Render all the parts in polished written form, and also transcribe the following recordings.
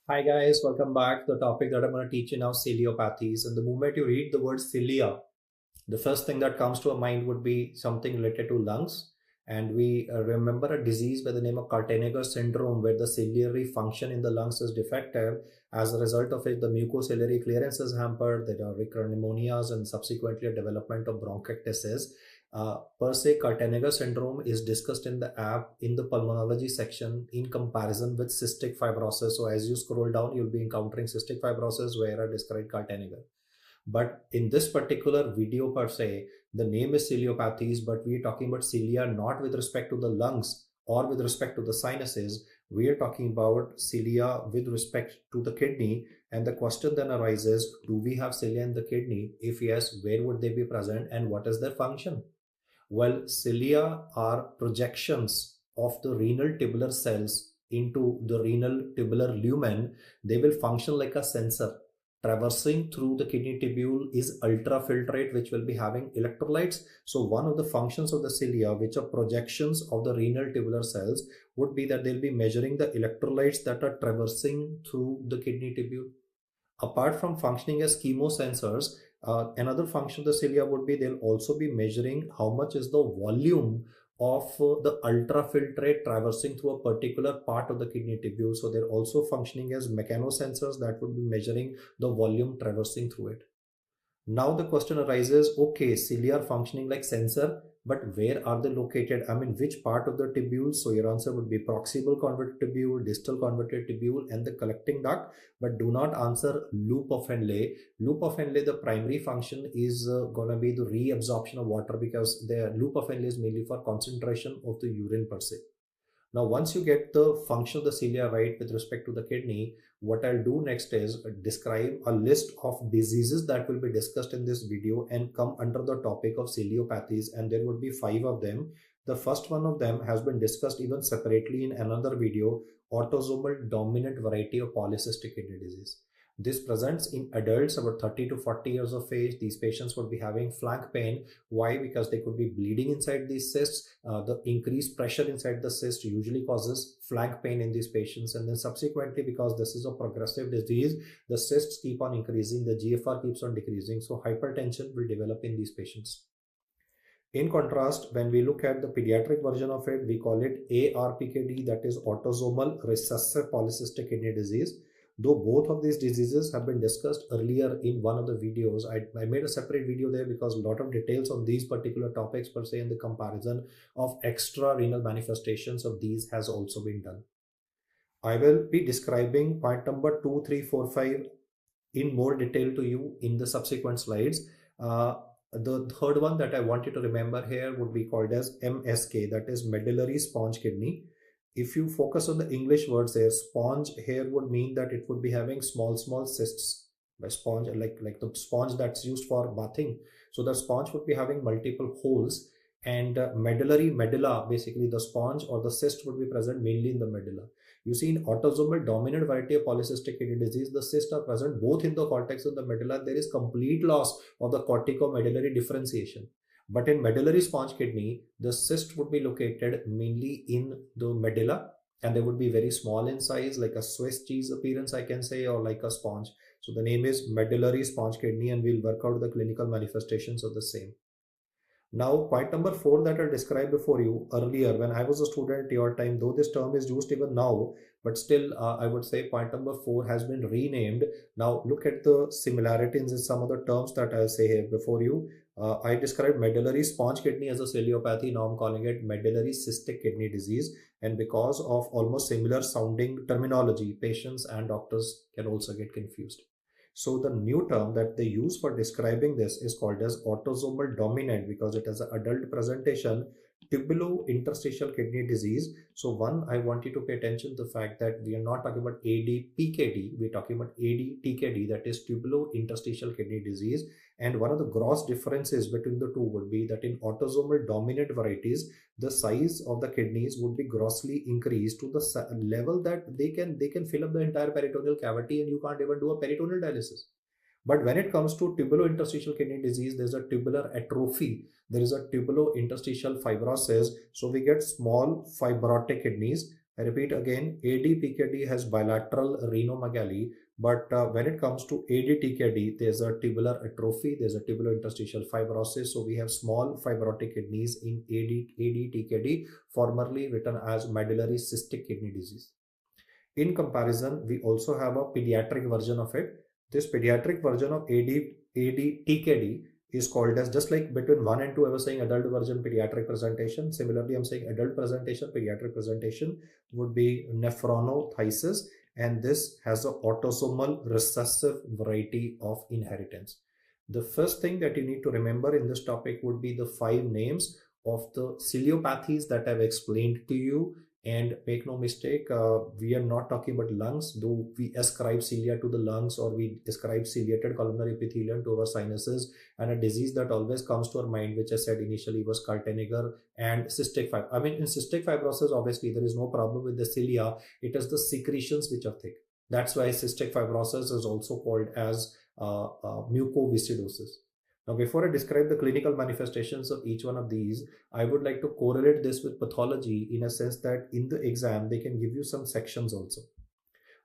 Hi guys, welcome back. The topic that I'm going to teach you now, ciliopathies. And the moment you read the word cilia, the first thing that comes to our mind would be something related to lungs. And we remember a disease by the name of Carteniger syndrome, where the ciliary function in the lungs is defective. As a result of it, the mucociliary clearance is hampered. There are recurrent pneumonias and subsequently a development of bronchiectasis. Per se, Carteniger syndrome is discussed in the app in the pulmonology section in comparison with cystic fibrosis. So as you scroll down, you'll be encountering cystic fibrosis where I described Carteniger. But in this particular video per se, the name is ciliopathies, but we are talking about cilia not with respect to the lungs or with respect to the sinuses. We are talking about cilia with respect to the kidney. And the question then arises, do we have cilia in the kidney? If yes, where would they be present and what is their function? Well, cilia are projections of the renal tubular cells into the renal tubular lumen. They will function like a sensor. Traversing through the kidney tubule is ultrafiltrate, which will be having electrolytes. So one of the functions of the cilia, which are projections of the renal tubular cells, would be that they'll be measuring the electrolytes that are traversing through the kidney tubule. Apart from functioning as chemosensors, another function of the cilia would be they'll also be measuring how much is the volume of the ultrafiltrate traversing through a particular part of the kidney tubule. So they're also functioning as mechanosensors that would be measuring the volume traversing through it. Now the question arises, okay, cilia are functioning like sensor, but where are they located? I mean, which part of the tubule? So your answer would be proximal convoluted tubule, distal convoluted tubule, and the collecting duct. But do not answer loop of Henle. Loop of Henle, the primary function is going to be the reabsorption of water, because the loop of Henle is mainly for concentration of the urine per se. Now, once you get the function of the cilia right with respect to the kidney, what I'll do next is describe a list of diseases that will be discussed in this video and come under the topic of ciliopathies, and there would be 5 of them. The first one of them has been discussed even separately in another video, autosomal dominant variety of polycystic kidney disease. This presents in adults about 30 to 40 years of age. These patients would be having flank pain. Why? Because they could be bleeding inside these cysts. The increased pressure inside the cyst usually causes flank pain in these patients. And then subsequently, because this is a progressive disease, the cysts keep on increasing, the GFR keeps on decreasing. So hypertension will develop in these patients. In contrast, when we look at the pediatric version of it, we call it ARPKD, that is autosomal recessive polycystic kidney disease. Though both of these diseases have been discussed earlier in one of the videos, I made a separate video there because a lot of details on these particular topics per se and the comparison of extra renal manifestations of these has also been done. I will be describing point number 2, 3, 4, 5 in more detail to you in the subsequent slides. The third one that I want you to remember here would be called as MSK, that is medullary sponge kidney. If you focus on the English words here, sponge here would mean that it would be having small cysts. By sponge, like the sponge that's used for bathing. So the sponge would be having multiple holes, and medulla, basically the sponge or the cyst would be present mainly in the medulla. You see, in autosomal dominant variety of polycystic kidney disease, the cysts are present both in the cortex and the medulla. There is complete loss of the corticomedullary differentiation. But in medullary sponge kidney, the cyst would be located mainly in the medulla, and they would be very small in size, like a Swiss cheese appearance, I can say, or like a sponge. So the name is medullary sponge kidney, and we'll work out the clinical manifestations of the same. Now, point number 4 that I described before you earlier, when I was a student at your time, though this term is used even now, but still, I would say point number 4 has been renamed. Now, look at the similarities in some of the terms that I'll say here before you. I described medullary sponge kidney as a ciliopathy. Now I'm calling it medullary cystic kidney disease. And because of almost similar sounding terminology, patients and doctors can also get confused. So the new term that they use for describing this is called as autosomal dominant, because it has an adult presentation, tubulointerstitial kidney disease. So one, I want you to pay attention to the fact that we are not talking about ADPKD, we're talking about ADTKD, that is tubulointerstitial kidney disease. And one of the gross differences between the two would be that in autosomal dominant varieties, the size of the kidneys would be grossly increased to the level that they can fill up the entire peritoneal cavity, and you can't even do a peritoneal dialysis. But when it comes to tubulointerstitial kidney disease, there's a tubular atrophy, there is a tubulointerstitial fibrosis. So we get small fibrotic kidneys. I repeat again, ADPKD has bilateral renomegaly, but when it comes to ADTKD, there's a tubular atrophy, there's a tubulointerstitial fibrosis. So we have small fibrotic kidneys in ADTKD, formerly written as medullary cystic kidney disease. In comparison, we also have a pediatric version of it. This pediatric version of ADTKD is called as, just like between 1 and 2, I was saying adult version, pediatric presentation. Similarly, I'm saying adult presentation, pediatric presentation would be nephronophthisis, and this has an autosomal recessive variety of inheritance. The first thing that you need to remember in this topic would be the 5 names of the ciliopathies that I've explained to you. And make no mistake, we are not talking about lungs, though we ascribe cilia to the lungs, or we ascribe ciliated coronary epithelium to our sinuses. And a disease that always comes to our mind, which I said initially, was Kaltenegger and cystic fibrosis. I mean, in cystic fibrosis, obviously, there is no problem with the cilia. It is the secretions which are thick. That's why cystic fibrosis is also called as mucoviscidosis. Now, before I describe the clinical manifestations of each one of these, I would like to correlate this with pathology in a sense that in the exam, they can give you some sections also.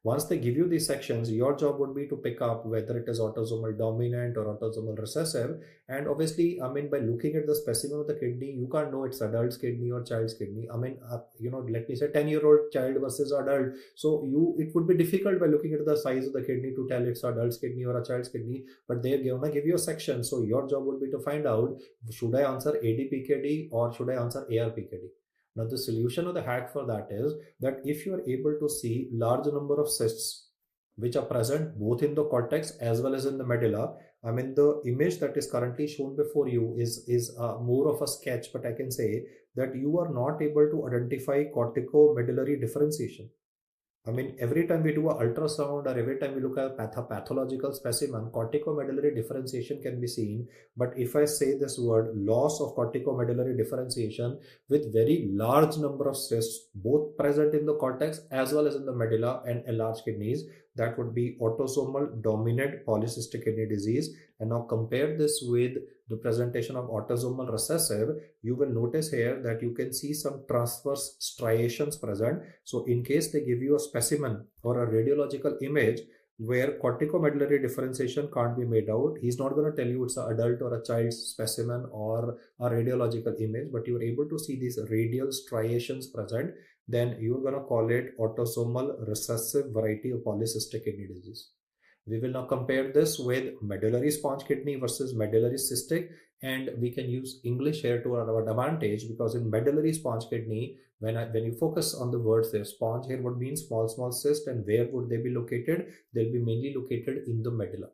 Once they give you these sections, your job would be to pick up whether it is autosomal dominant or autosomal recessive. And obviously, I mean, by looking at the specimen of the kidney, you can't know it's adult's kidney or child's kidney. I mean, let me say 10-year-old child versus adult. So it would be difficult by looking at the size of the kidney to tell it's adult's kidney or a child's kidney. But they're gonna give you a section. So your job would be to find out, should I answer ADPKD or should I answer ARPKD? Now, the solution or the hack for that is that if you are able to see large number of cysts which are present both in the cortex as well as in the medulla, I mean, the image that is currently shown before you is more of a sketch, but I can say that you are not able to identify corticomedullary differentiation. I mean, every time we do an ultrasound or every time we look at a pathological specimen, corticomedullary differentiation can be seen. But if I say this word, loss of corticomedullary differentiation, with very large number of cysts, both present in the cortex as well as in the medulla and enlarged kidneys, that would be autosomal dominant polycystic kidney disease. And now compare this with the presentation of autosomal recessive, you will notice here that you can see some transverse striations present. So in case they give you a specimen or a radiological image where corticomedullary differentiation can't be made out, he's not going to tell you it's an adult or a child's specimen or a radiological image, but you're able to see these radial striations present, then you're going to call it autosomal recessive variety of polycystic kidney disease. We will now compare this with medullary sponge kidney versus medullary cystic, and we can use English here to our advantage, because in medullary sponge kidney, when you focus on the words there, sponge here would mean small cyst, and where would they be located? They'll be mainly located in the medulla.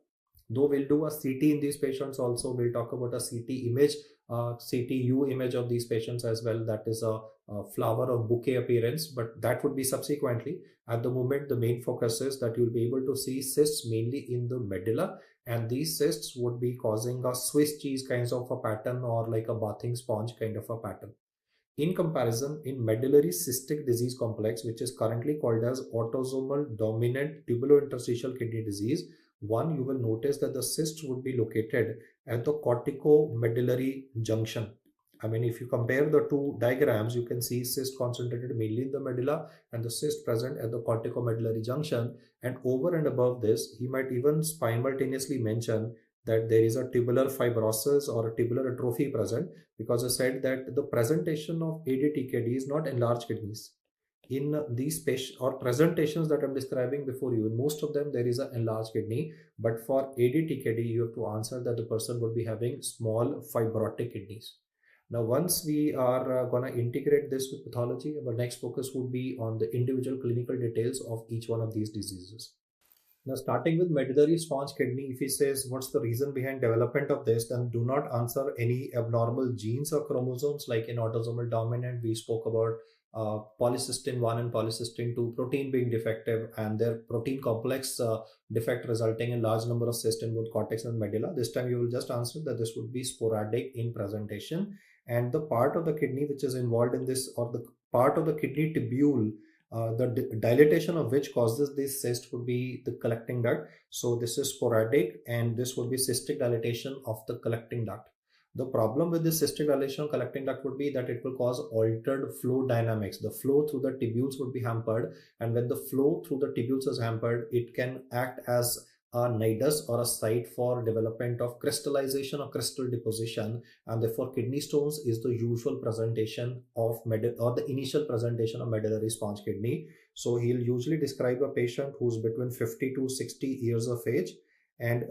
Though we'll do a CT in these patients also, we'll talk about a CT image, CTU image of these patients as well. That is a flower of bouquet appearance, but that would be subsequently. At the moment, the main focus is that you'll be able to see cysts mainly in the medulla, and these cysts would be causing a Swiss cheese kinds of a pattern or like a bathing sponge kind of a pattern. In comparison, in medullary cystic disease complex, which is currently called as autosomal dominant tubulointerstitial kidney disease, one, you will notice that the cysts would be located at the corticomedullary junction. I mean, if you compare the two diagrams, you can see cyst concentrated mainly in the medulla and the cyst present at the corticomedullary junction. And over and above this, he might even simultaneously mention that there is a tubular fibrosis or a tubular atrophy present, because I said that the presentation of ADTKD is not enlarged kidneys. In these patients or presentations that I'm describing before you, in most of them there is an enlarged kidney, but for ADTKD you have to answer that the person would be having small fibrotic kidneys. Now, once we are going to integrate this with pathology, our next focus would be on the individual clinical details of each one of these diseases. Now, starting with medullary sponge kidney, if he says what's the reason behind development of this, then do not answer any abnormal genes or chromosomes. Like in autosomal dominant, we spoke about polycystin 1 and polycystin 2 protein being defective, and their protein complex defect resulting in large number of cysts in both cortex and medulla. This time you will just answer that this would be sporadic in presentation, and the part of the kidney which is involved in this, or the part of the kidney tubule, the dilatation of which causes this cyst would be the collecting duct. So this is sporadic, and this would be cystic dilatation of the collecting duct. The problem with this cystic dilation of collecting duct would be that it will cause altered flow dynamics. The flow through the tubules would be hampered, and when the flow through the tubules is hampered, it can act as a nidus or a site for development of crystallization or crystal deposition, and therefore kidney stones is the usual presentation of or the initial presentation of medullary sponge kidney. So he'll usually describe a patient who's between 50 to 60 years of age, and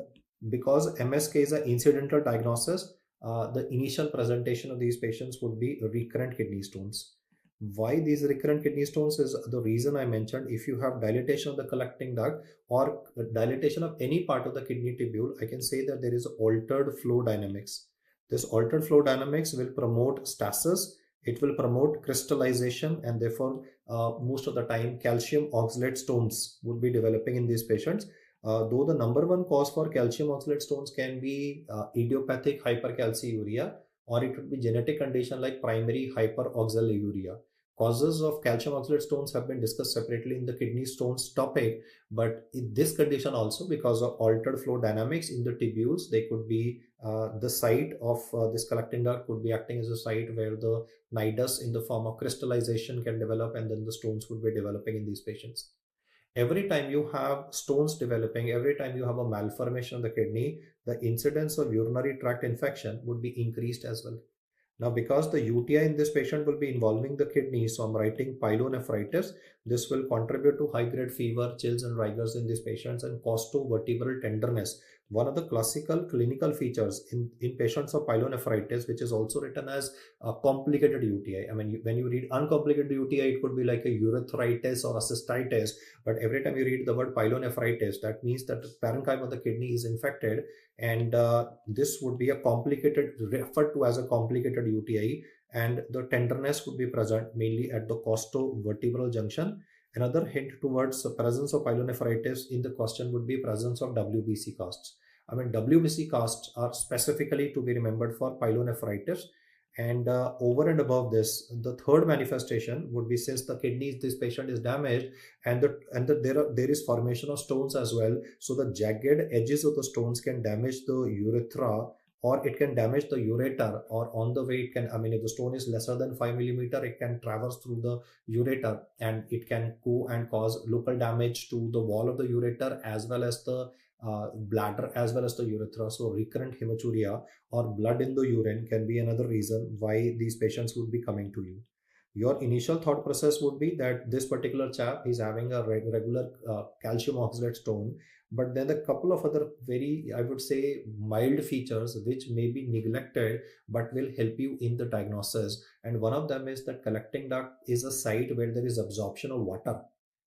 because MSK is an incidental diagnosis, the initial presentation of these patients would be recurrent kidney stones. Why these recurrent kidney stones is the reason I mentioned. If you have dilatation of the collecting duct or dilatation of any part of the kidney tubule, I can say that there is altered flow dynamics. This altered flow dynamics will promote stasis, it will promote crystallization, and therefore most of the time calcium oxalate stones would be developing in these patients. Though the number one cause for calcium oxalate stones can be idiopathic hypercalciuria, or it would be genetic condition like primary hyperoxaluria. Causes of calcium oxalate stones have been discussed separately in the kidney stones topic, but in this condition also, because of altered flow dynamics in the tubules, they could be the site of this collecting duct could be acting as a site where the nidus in the form of crystallization can develop, and then the stones would be developing in these patients. Every time you have stones developing, every time you have a malformation of the kidney, the incidence of urinary tract infection would be increased as well. Now, because the UTI in this patient will be involving the kidney, so I'm writing pyelonephritis. This will contribute to high-grade fever, chills and rigors in these patients, and costovertebral tenderness. One of the classical clinical features in patients of pyelonephritis, which is also written as a complicated UTI. I mean, when you read uncomplicated UTI, it could be like a urethritis or a cystitis, but every time you read the word pyelonephritis, that means that the parenchyma of the kidney is infected, and this would be a complicated, referred to as a complicated UTI, and the tenderness would be present mainly at the costovertebral junction. Another hint towards the presence of pyelonephritis in the question would be presence of WBC casts. I mean, WBC casts are specifically to be remembered for pyelonephritis. And over and above this, the third manifestation would be, since the kidneys, this patient is damaged, and there is formation of stones as well. So the jagged edges of the stones can damage the urethra, or it can damage the ureter, or on the way it can, I mean, if the stone is lesser than 5 millimeter, it can traverse through the ureter, and it can go and cause local damage to the wall of the ureter as well as the bladder as well as the urethra. So recurrent hematuria or blood in the urine can be another reason why these patients would be coming to you. Your initial thought process would be that this particular chap is having a regular calcium oxalate stone, but then a couple of other very, I would say, mild features which may be neglected but will help you in the diagnosis. And one of them is that collecting duct is a site where there is absorption of water.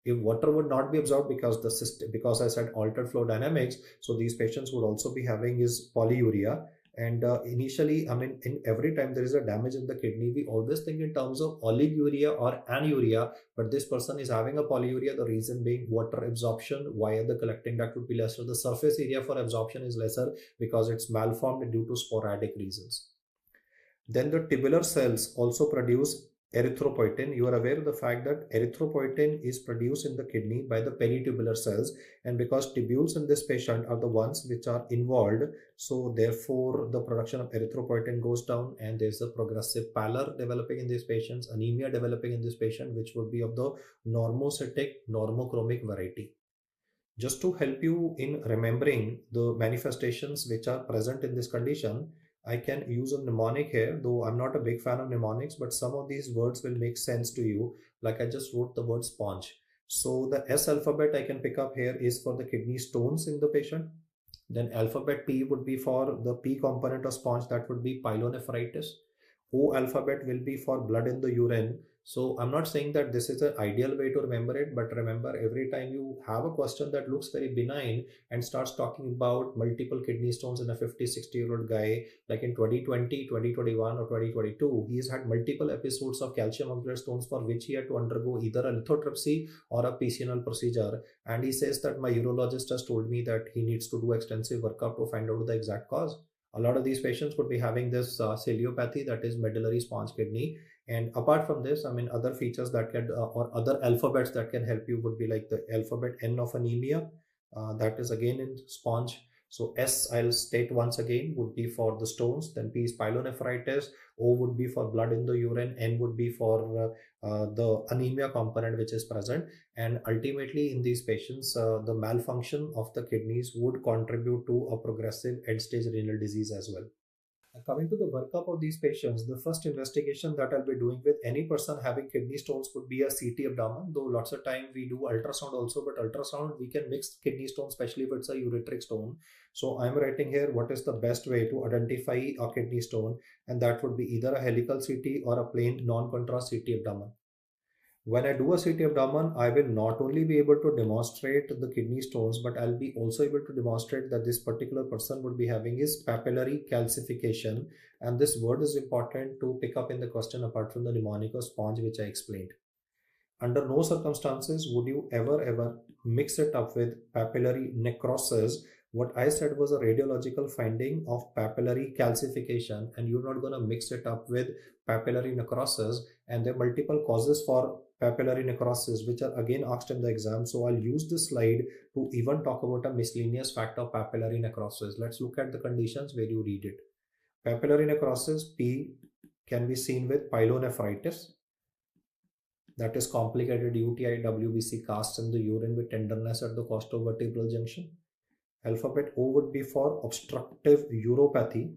If water would not be absorbed because the system, because I said altered flow dynamics, so these patients would also be having is polyuria. And initially, I mean, in every time there is a damage in the kidney, we always think in terms of oliguria or anuria, but this person is having a polyuria. The reason being water absorption via the collecting duct would be lesser. The surface area for absorption is lesser because it's malformed due to sporadic reasons. Then the tubular cells also produce erythropoietin. You are aware of the fact that erythropoietin is produced in the kidney by the peritubular cells, and because tubules in this patient are the ones which are involved, so therefore the production of erythropoietin goes down, and there's a progressive pallor developing in these patients, anemia developing in this patient, which would be of the normocytic normochromic variety. Just to help you in remembering the manifestations which are present in this condition, I can use a mnemonic here, though I'm not a big fan of mnemonics, but some of these words will make sense to you. Like I just wrote the word sponge. So the S alphabet I can pick up here is for the kidney stones in the patient. Then alphabet P would be for the P component of sponge, that would be pyelonephritis. O alphabet will be for blood in the urine. So I'm not saying that this is an ideal way to remember it, but remember, every time you have a question that looks very benign and starts talking about multiple kidney stones in a 50, 60-year-old guy, like in 2020, 2021 or 2022, he's had multiple episodes of calcium oxalate stones for which he had to undergo either a lithotripsy or a PCNL procedure. And he says that my urologist has told me that he needs to do extensive workup to find out the exact cause. A lot of these patients would be having this ciliopathy, that is medullary sponge kidney. And apart from this, I mean, other features that can or other alphabets that can help you would be like the alphabet N of anemia, that is again in sponge. So S, I'll state once again, would be for the stones. Then P is pyelonephritis. O would be for blood in the urine. N would be for the anemia component which is present. And ultimately in these patients, the malfunction of the kidneys would contribute to a progressive end-stage renal disease as well. Coming to the workup of these patients, the first investigation that I'll be doing with any person having kidney stones would be a CT abdomen, though lots of time we do ultrasound also, but ultrasound we can mix kidney stone, especially if it's a ureteric stone. So I'm writing here what is the best way to identify a kidney stone, and that would be either a helical CT or a plain non-contrast CT abdomen. When I do a CT abdomen, I will not only be able to demonstrate the kidney stones, but I'll be also able to demonstrate that this particular person would be having is papillary calcification. And this word is important to pick up in the question apart from the mnemonic or sponge, which I explained. Under no circumstances would you ever mix it up with papillary necrosis. What I said was a radiological finding of papillary calcification, and you're not going to mix it up with papillary necrosis. And there are multiple causes for papillary necrosis, which are again asked in the exam. So I'll use this slide to even talk about a miscellaneous fact of papillary necrosis. Let's look at the conditions where you read it. Papillary necrosis, P, can be seen with pyelonephritis. That is complicated UTI, WBC, casts in the urine with tenderness at the costovertebral junction. Alphabet O would be for obstructive uropathy.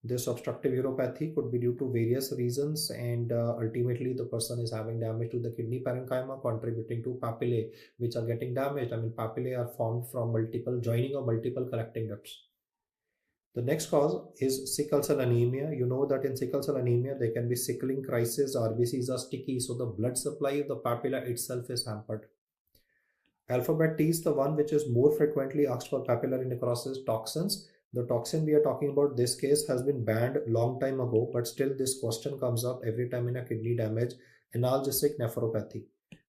This obstructive uropathy could be due to various reasons, and ultimately the person is having damage to the kidney parenchyma, contributing to papillae, which are getting damaged. I mean, papillae are formed from multiple joining of multiple collecting ducts. The next cause is sickle cell anemia. You know that in sickle cell anemia, there can be sickling crisis, RBCs are sticky, so the blood supply of the papilla itself is hampered. Alphabet T is the one which is more frequently asked for papillary necrosis. Toxins. The toxin we are talking about this case has been banned long time ago, but still this question comes up every time in a kidney damage. Analgesic nephropathy.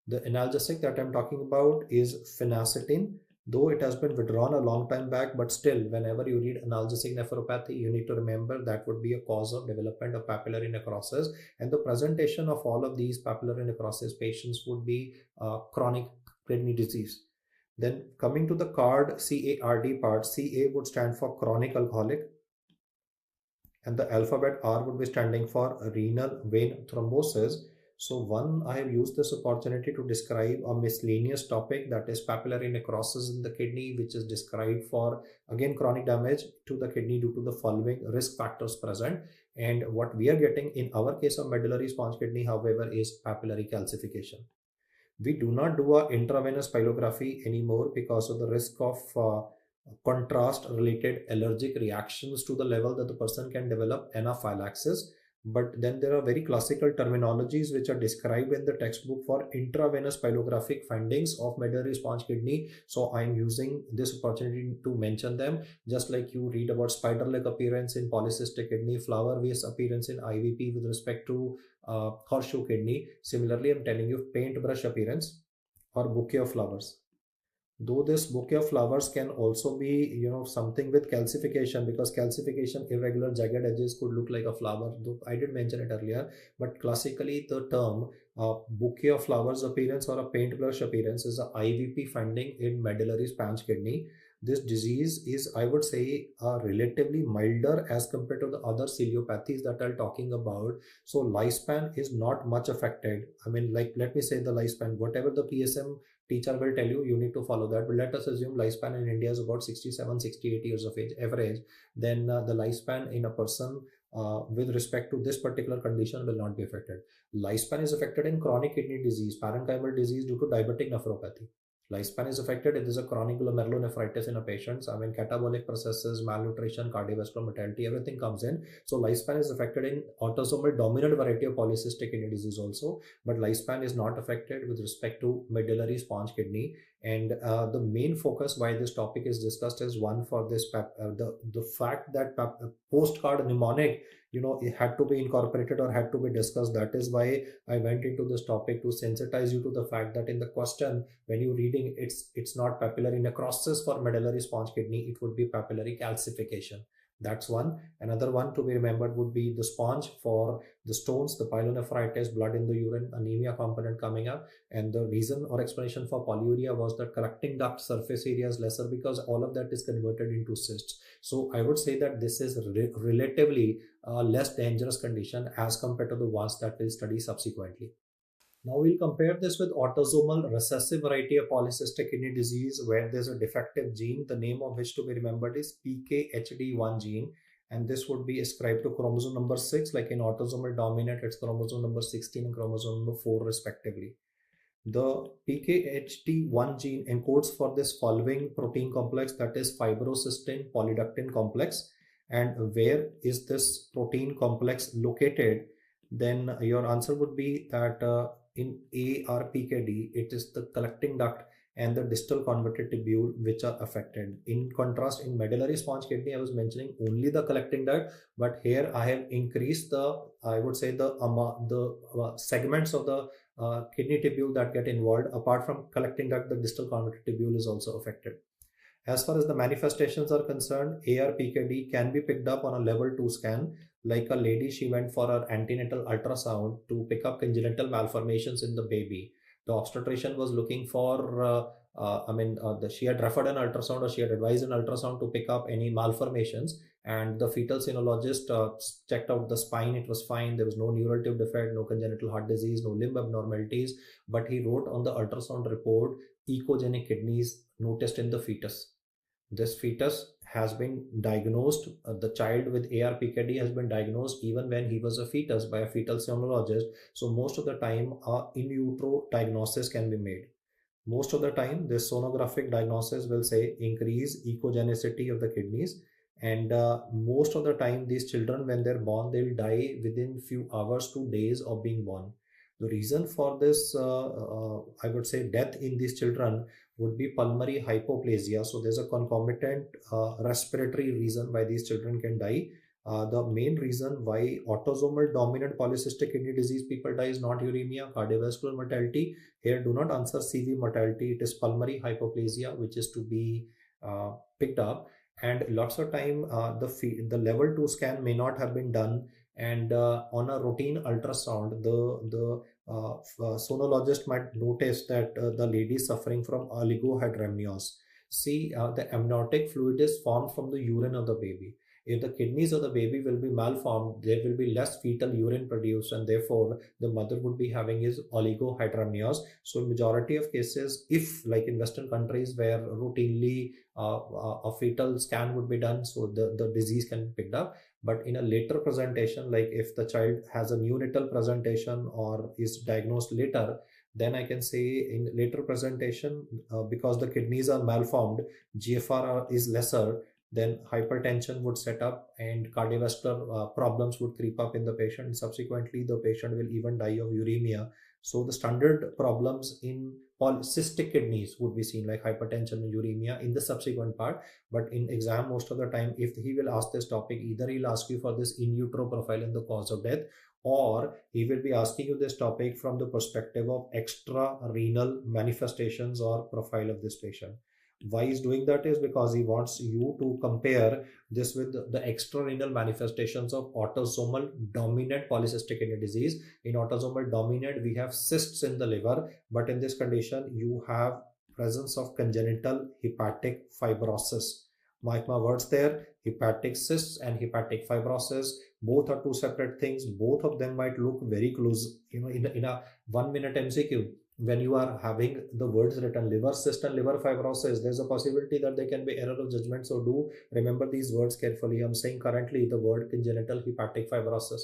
The analgesic that I'm talking about is phenacetin, though it has been withdrawn a long time back, but still whenever you read analgesic nephropathy, you need to remember that would be a cause of development of papillary necrosis, and the presentation of all of these papillary necrosis patients would be chronic kidney disease. Then coming to the CARD, CARD part, CA would stand for chronic alcoholic, and the alphabet R would be standing for renal vein thrombosis. So one, I have used this opportunity to describe a miscellaneous topic, that is papillary necrosis in the kidney, which is described for again chronic damage to the kidney due to the following risk factors present. And what we are getting in our case of medullary sponge kidney, however, is papillary calcification. We do not do a intravenous pylography anymore because of the risk of contrast related allergic reactions to the level that the person can develop anaphylaxis. But then there are very classical terminologies which are described in the textbook for intravenous pylographic findings of medullary sponge kidney. So I'm using this opportunity to mention them, just like you read about spider-leg appearance in polycystic kidney, flower vase appearance in IVP with respect to horseshoe kidney. Similarly, I'm telling you paintbrush appearance or bouquet of flowers. Though this bouquet of flowers can also be, something with calcification, because calcification, irregular jagged edges could look like a flower, though I did mention it earlier. But classically, the term bouquet of flowers appearance or a paintbrush appearance is a IVP finding in medullary sponge kidney. This disease is, I would say, relatively milder as compared to the other ciliopathies that I'm talking about. So lifespan is not much affected. I mean, like, let me say the lifespan, whatever the PSM teacher will tell you, you need to follow that. But let us assume lifespan in India is about 67, 68 years of age, average. Then the lifespan in a person with respect to this particular condition will not be affected. Lifespan is affected in chronic kidney disease, parenchymal disease due to diabetic nephropathy. Lifespan is affected if there is a chronic glomerulonephritis in a patient. I mean, catabolic processes, malnutrition, cardiovascular mortality, everything comes in. So lifespan is affected in autosomal dominant variety of polycystic kidney disease also, but lifespan is not affected with respect to medullary sponge kidney. And the main focus why this topic is discussed is one, for this the fact that postcard mnemonic, it had to be incorporated or had to be discussed. That is why I went into this topic, to sensitize you to the fact that in the question, when you reading, it's not papillary necrosis for medullary sponge kidney, it would be papillary calcification. That's one. Another one to be remembered would be the sponge for the stones, the pyelonephritis, blood in the urine, anemia component coming up. And the reason or explanation for polyuria was that collecting duct surface area is lesser because all of that is converted into cysts. So I would say that this is relatively less dangerous condition as compared to the ones that we'll study subsequently. Now we'll compare this with autosomal recessive variety of polycystic kidney disease where there's a defective gene, the name of which to be remembered is PKHD1 gene. And this would be ascribed to chromosome number 6, like in autosomal dominant, it's chromosome number 16 and chromosome number 4 respectively. The PKHD1 gene encodes for this following protein complex, that is fibrocystin polydactin complex. And where is this protein complex located? Then your answer would be that in ARPKD, it is the collecting duct and the distal converted tubule which are affected. In contrast, in medullary sponge kidney, I was mentioning only the collecting duct, but here I have increased the, I would say the segments of the kidney tubule that get involved. Apart from collecting duct, the distal converted tubule is also affected. As far as the manifestations are concerned, ARPKD can be picked up on a level 2 scan. Like a lady, she went for her antenatal ultrasound to pick up congenital malformations in the baby. The obstetrician was looking for, she had referred an ultrasound or she had advised an ultrasound to pick up any malformations. And the fetal cynologist checked out the spine. It was fine. There was no neural tube defect, no congenital heart disease, no limb abnormalities. But he wrote on the ultrasound report, echogenic kidneys noticed in the fetus. This fetus has been diagnosed, the child with ARPKD has been diagnosed even when he was a fetus by a fetal cynologist. So most of the time, in utero diagnosis can be made. Most of the time, this sonographic diagnosis will say increase echogenicity of the kidneys. And most of the time, these children, when they're born, they'll die within few hours to days of being born. The reason for this, I would say, death in these children would be pulmonary hypoplasia. So there's a concomitant respiratory reason why these children can die. The main reason why autosomal dominant polycystic kidney disease people die is not uremia, cardiovascular mortality. Here, do not answer CV mortality. It is pulmonary hypoplasia, which is to be picked up. And lots of time, the level 2 scan may not have been done. And on a routine ultrasound, the sonologist might notice that the lady is suffering from oligohydramnios. See, the amniotic fluid is formed from the urine of the baby. If the kidneys of the baby will be malformed, there will be less fetal urine produced, and therefore the mother would be having his oligohydramnios. So in majority of cases, if like in Western countries where routinely a fetal scan would be done, so the disease can be picked up. But in a later presentation, like if the child has a neonatal presentation or is diagnosed later, then I can say in later presentation, because the kidneys are malformed, GFR is lesser, then hypertension would set up and cardiovascular problems would creep up in the patient. Subsequently, the patient will even die of uremia. So the standard problems in polycystic kidneys would be seen, like hypertension and uremia in the subsequent part. But in exam, most of the time, if he will ask this topic, either he'll ask you for this in utero profile and the cause of death, or he will be asking you this topic from the perspective of extra renal manifestations or profile of this patient. Why he's doing that is because he wants you to compare this with the extrarenal manifestations of autosomal dominant polycystic kidney disease. In autosomal dominant, we have cysts in the liver, but in this condition, you have presence of congenital hepatic fibrosis. Mark my words there, hepatic cysts and hepatic fibrosis, both are two separate things. Both of them might look very close, in a 1 minute MCQ. When you are having the words written liver cyst and liver fibrosis, there's a possibility that there can be error of judgment. So do remember these words carefully. I'm saying currently the word congenital hepatic fibrosis.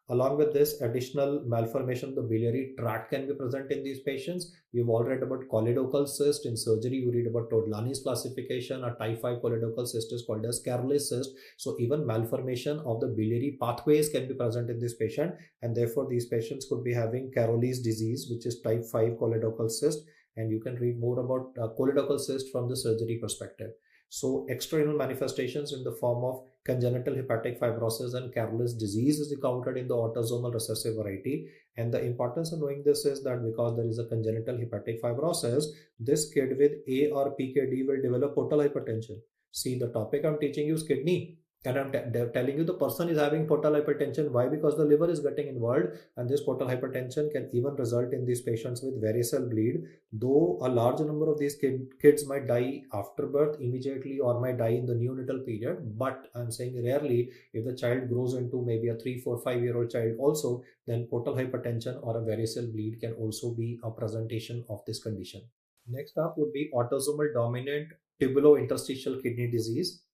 Along with this, additional malformation of the biliary tract can be present in these patients. You've all read about choledochal cyst. In surgery, you read about Todlani's classification. A type 5 choledochal cyst is called as Carle's cyst. So even malformation of the biliary pathways can be present in this patient. And therefore, these patients could be having Carle's disease, which is type 5 choledochal cyst. And you can read more about choledochal cyst from the surgery perspective. So extrarenal manifestations in the form of congenital hepatic fibrosis and Carle's disease is encountered in the autosomal recessive variety. And the importance of knowing this is that because there is a congenital hepatic fibrosis, this kid with ARPKD will develop portal hypertension. See, the topic I'm teaching you is kidney. And they're telling you the person is having portal hypertension. Why? Because the liver is getting involved, and this portal hypertension can even result in these patients with varicose bleed. Though a large number of these kids might die after birth immediately or might die in the neonatal period, but I'm saying rarely, if the child grows into maybe a 3, 4, 5 year old child also, then portal hypertension or a varicose bleed can also be a presentation of this condition. Next up would be autosomal dominant tubulointerstitial kidney disease.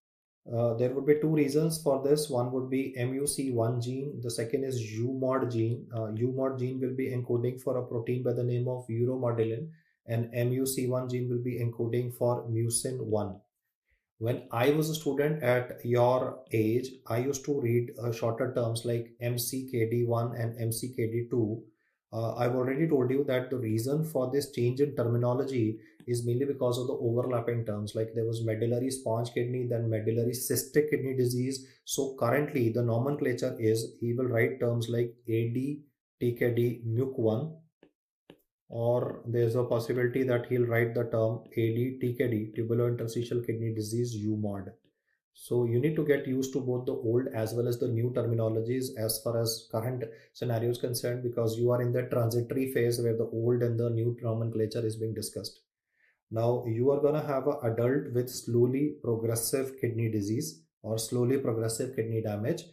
There would be two reasons for this. One would be MUC1 gene. The second is UMOD gene. UMOD gene will be encoding for a protein by the name of uromodulin, and MUC1 gene will be encoding for mucin 1. When I was a student at your age, I used to read shorter terms like MCKD1 and MCKD2. I've already told you that the reason for this change in terminology is mainly because of the overlapping terms. Like there was medullary sponge kidney, then medullary cystic kidney disease. So currently, the nomenclature is he will write terms like AD, TKD, MUC1, or there's a possibility that he'll write the term AD-TKD, tubulointerstitial kidney disease, UMOD. So you need to get used to both the old as well as the new terminologies as far as current scenario is concerned, because you are in the transitory phase where the old and the new nomenclature is being discussed. Now you are going to have an adult with slowly progressive kidney disease or slowly progressive kidney damage,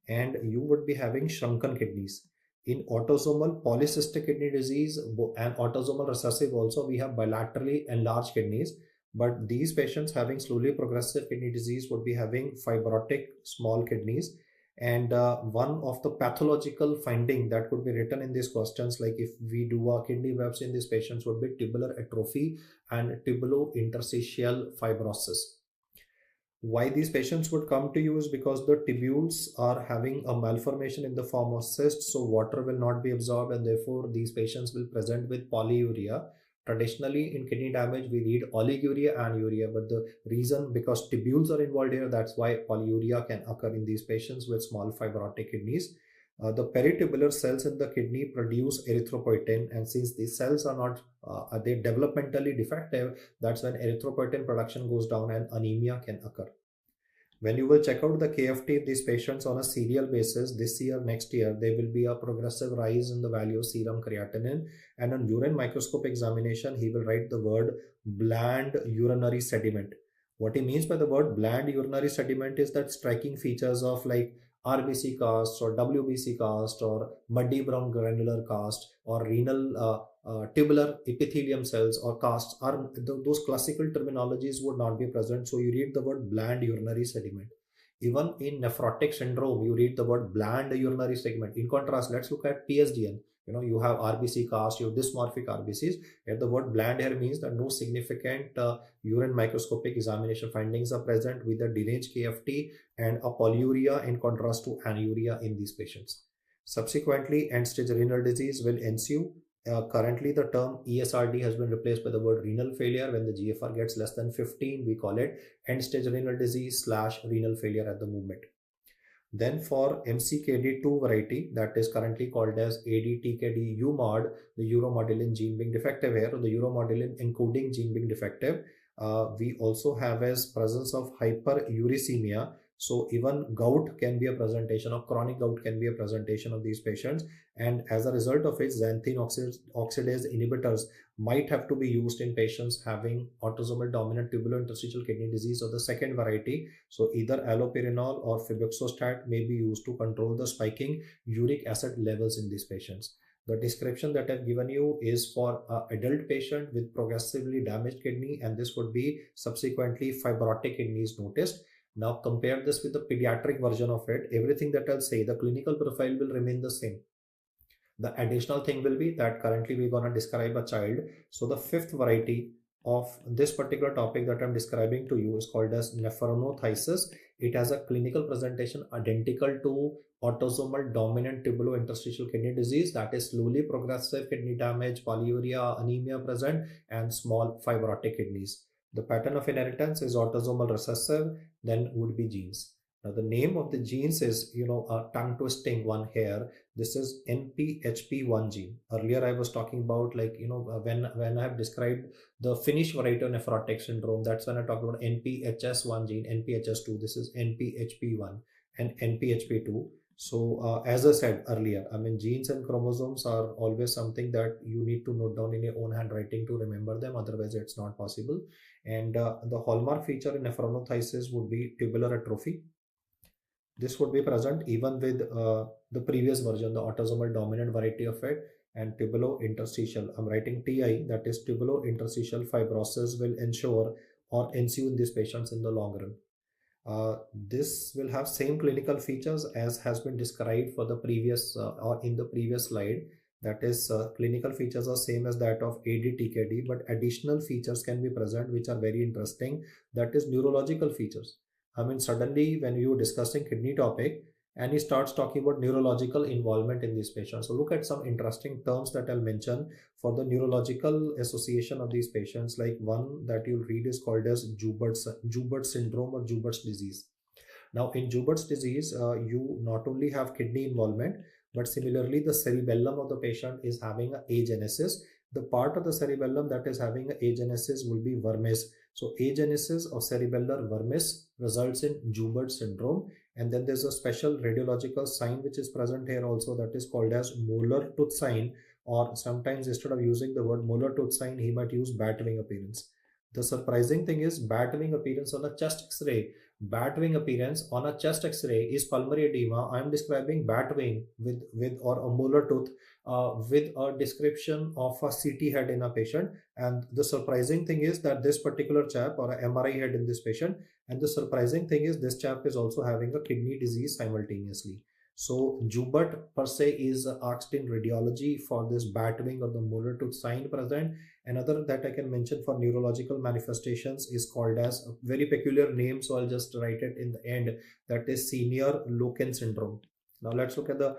and you would be having shrunken kidneys. In autosomal polycystic kidney disease and autosomal recessive also, we have bilaterally enlarged kidneys, but these patients having slowly progressive kidney disease would be having fibrotic small kidneys. And one of the pathological finding that could be written in these questions, like if we do a kidney biopsy in these patients, would be tubular atrophy and tubulointerstitial fibrosis. Why these patients would come to you is because the tubules are having a malformation in the form of cysts, so water will not be absorbed, and therefore these patients will present with polyuria. Traditionally, in kidney damage, we read oliguria and urea, but the reason, because tubules are involved here, that's why polyuria can occur in these patients with small fibrotic kidneys. The peritubular cells in the kidney produce erythropoietin, and since these cells are not they developmentally defective, that's when erythropoietin production goes down and anemia can occur. When you will check out the KFT of these patients on a serial basis this year, next year, there will be a progressive rise in the value of serum creatinine. And on urine microscope examination, he will write the word bland urinary sediment. What he means by the word bland urinary sediment is that striking features of like RBC cast or WBC cast or muddy brown granular cast or renal tubular epithelium cells or casts are those classical terminologies would not be present. So you read the word bland urinary sediment. Even in nephrotic syndrome, you read the word bland urinary segment. In contrast, let's look at PSDN. You have RBC cast, you have dysmorphic RBCs. And the word bland here means that no significant urine microscopic examination findings are present with a deranged KFT and a polyuria in contrast to anuria in these patients. Subsequently, end-stage renal disease will ensue. Currently, the term ESRD has been replaced by the word renal failure. When the GFR gets less than 15, we call it end-stage renal disease / renal failure at the moment. Then for MCKD2 variety, that is currently called as ADTKD UMOD, the uromodulin gene being defective here, or the uromodulin encoding gene being defective, we also have as presence of hyperuricemia. So even gout can be a presentation of chronic gout can be a presentation of these patients, and as a result of it, xanthine oxidase inhibitors might have to be used in patients having autosomal dominant tubulointerstitial kidney disease or the second variety. So either allopurinol or febuxostat may be used to control the spiking uric acid levels in these patients. The description that I've given you is for an adult patient with progressively damaged kidney, and this would be subsequently fibrotic kidneys noticed. Now compare this with the pediatric version of it. Everything that I'll say, the clinical profile will remain the same. The additional thing will be that currently we're going to describe a child. So the fifth variety of this particular topic that I'm describing to you is called as nephronophthisis. It has a clinical presentation identical to autosomal dominant tubulointerstitial kidney disease, that is slowly progressive kidney damage, polyuria, anemia present, and small fibrotic kidneys. The pattern of inheritance is autosomal recessive, then would be genes. Now the name of the genes is, a tongue twisting one here. This is NPHP1 gene. Earlier I was talking about, like, when I have described the Finnish variety of nephrotic syndrome, that's when I talked about NPHS1 gene, NPHS2. This is NPHP1 and NPHP2. So as I said earlier, I mean, genes and chromosomes are always something that you need to note down in your own handwriting to remember them. Otherwise, it's not possible. And the hallmark feature in nephronophthisis would be tubular atrophy. This would be present even with the previous version, the autosomal dominant variety of it, and tubulointerstitial. I'm writing TI, that is tubulointerstitial fibrosis will ensure or ensue in these patients in the long run. This will have same clinical features as has been described for the previous or in the previous slide. That is, clinical features are same as that of AD-TKD, but additional features can be present which are very interesting. That is neurological features. I mean, suddenly when you were discussing kidney topic and he starts talking about neurological involvement in these patients. So look at some interesting terms that I'll mention for the neurological association of these patients. Like one that you'll read is called as Joubert syndrome or Joubert's disease. Now in Joubert's disease, you not only have kidney involvement, but similarly the cerebellum of the patient is having a agenesis. The part of the cerebellum that is having a agenesis will be vermis. So agenesis of cerebellar vermis results in Joubert syndrome. And then there's a special radiological sign which is present here also, that is called as molar tooth sign, or sometimes instead of using the word molar tooth sign, he might use bat wing appearance. The surprising thing is bat wing appearance on a chest x-ray. Bat wing appearance on a chest x-ray is pulmonary edema. I am describing bat wing with or a molar tooth with a description of a CT head in a patient. And the surprising thing is that this particular chap, or a MRI head in this patient, and the surprising thing is this chap is also having a kidney disease simultaneously. So Joubert per se is asked in radiology for this bat wing or the molar tooth sign present. Another that I can mention for neurological manifestations is called as a very peculiar name, so I'll just write it in the end. That is senior Loken syndrome. Now let's look at the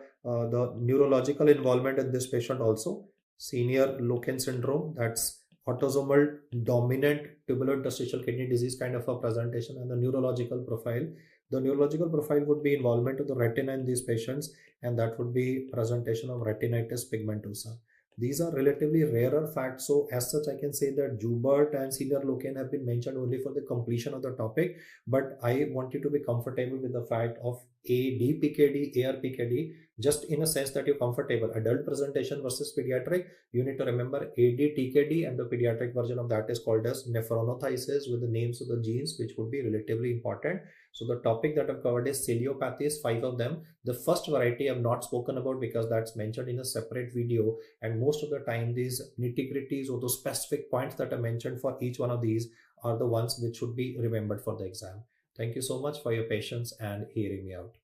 neurological involvement in this patient also. Senior Loken syndrome, that's autosomal dominant tubular interstitial kidney disease kind of a presentation. And the neurological profile, the neurological profile would be involvement of the retina in these patients, and that would be presentation of retinitis pigmentosa. These are relatively rarer facts, so as such I can say that Joubert and senior Loken have been mentioned only for the completion of the topic, but I want you to be comfortable with the fact of AD-PKD, AR-PKD, just in a sense that you're comfortable. Adult presentation versus pediatric, you need to remember AD-TKD, and the pediatric version of that is called as nephronophthisis with the names of the genes, which would be relatively important. So the topic that I've covered is ciliopathies, 5 of them. The first variety I've not spoken about because that's mentioned in a separate video, and most of the time these nitty-gritties or those specific points that I mentioned for each one of these are the ones which should be remembered for the exam. Thank you so much for your patience and hearing me out.